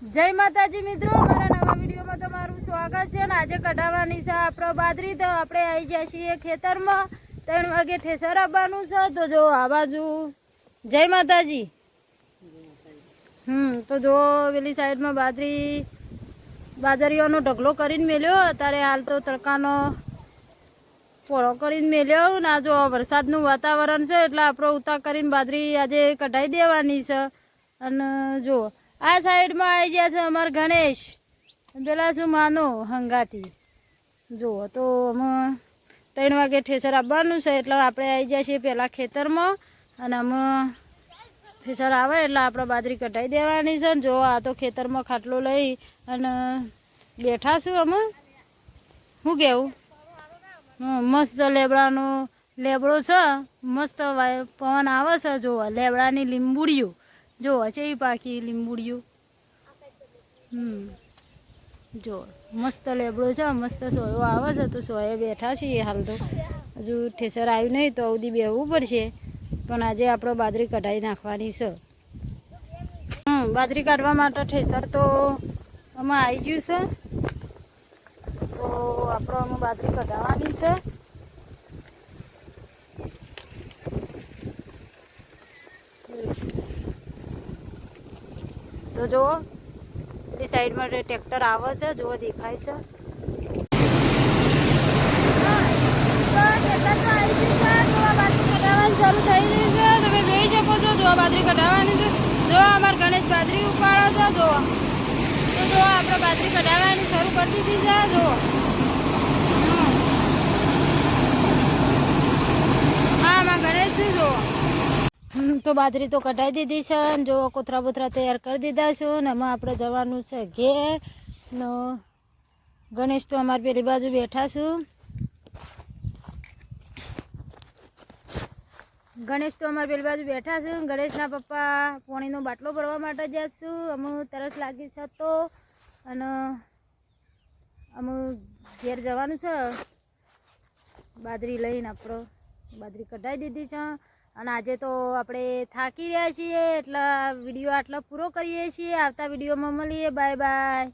જય માતાજી મિત્રો, મારા નવા વિડીયોમાં તમારું સ્વાગત છે। અને આજે કઢાવવાની છે આપણો બાજરી। તો આપણે આવી ગયા છીએ ખેતરમાં। 3 વાગે ઠેસર આવવાનું છે। તો જો આ બાજુ જય માતાજી। તો જો પેલી સાઈડમાં બાજરીઓનો ઢગલો કરીને મેલ્યો। અત્યારે હાલ તો તડકાનો પોળો કરીને મેલ્યો ને આ જો વરસાદનું વાતાવરણ છે એટલે આપણે ઉતાર કરીને બાજરી આજે કઢાઈ દેવાની છે। અને જો આ સાઈડમાં આવી ગયા છે અમાર ગણેશ, પેલા શું માનો હંગાતી। જુઓ તો અમે 3 વાગે ઠેસર આવવાનું છે એટલે આપણે આવી ગયા છીએ પહેલાં ખેતરમાં। અને અમે ઠેસર આવે એટલે આપણે બાજરી કઢાઈ દેવાની છે। જો આ તો ખેતરમાં ખાટલો લઈ અને બેઠા છું અમે। શું કહેવું, મસ્ત લેબડો છે, મસ્ત પવન આવે છે। જુઓ લેબડાની લીંબુડીઓ જો છે પાકી લીંબુડીઓ। જો મસ્ત લેબડો છે, મસ્ત સોયો આવે છે। તો સોયે બેઠા છીએ હાલ તો, હજુ ઠેસર આવ્યું નહીં તો અવધી બેહવું પડશે। પણ આજે આપણે બાજરી કઢાઈ નાખવાની છે। બાજરી કાઢવા માટે ઠેસર તો અમે આવી ગયું છે। તો આપણે અમે બાજરી કઢાવવાની છે। તો જુઓ પેલી સાઈડમાં ટ્રેક્ટર આવે છે, જુઓ દેખાય છે। શરૂ થઈ ગઈ છે, તમે જોઈ શકો છો। જો બાજરી કઢાવવાની છે, જો અમારે ગણેશ બાજરી ઉપાડો છે। જુઓ તો જો આપણે બાજરી કઢાવવાની શરૂ કરી દીધી છે। જુઓ હા આમાં ગણેશ છે। જુઓ તો બાજરી તો કઢાઈ દીધી છે। જો કોથરા બોથરા તૈયાર કરી દીધા છે ને એમાં આપણે જવાનું છે ઘેર। નો ગણેશ તો અમારી પેલી બાજુ બેઠા છું। ગણેશ છે। ગણેશના પપ્પા પાણીનો બાટલો ભરવા માટે જઈશું। અમે તરસ લાગી છે તો, અને અમે ઘેર જવાનું છે બાજરી લઈને। આપણો બાજરી કઢાઈ દીધી છે। અને આજે તો આપણે થાકી રહ્યા છીએ એટલે વિડીયો આટલો પૂરો કરીએ છીએ। આવતા વિડીયોમાં મળીએ, બાય બાય।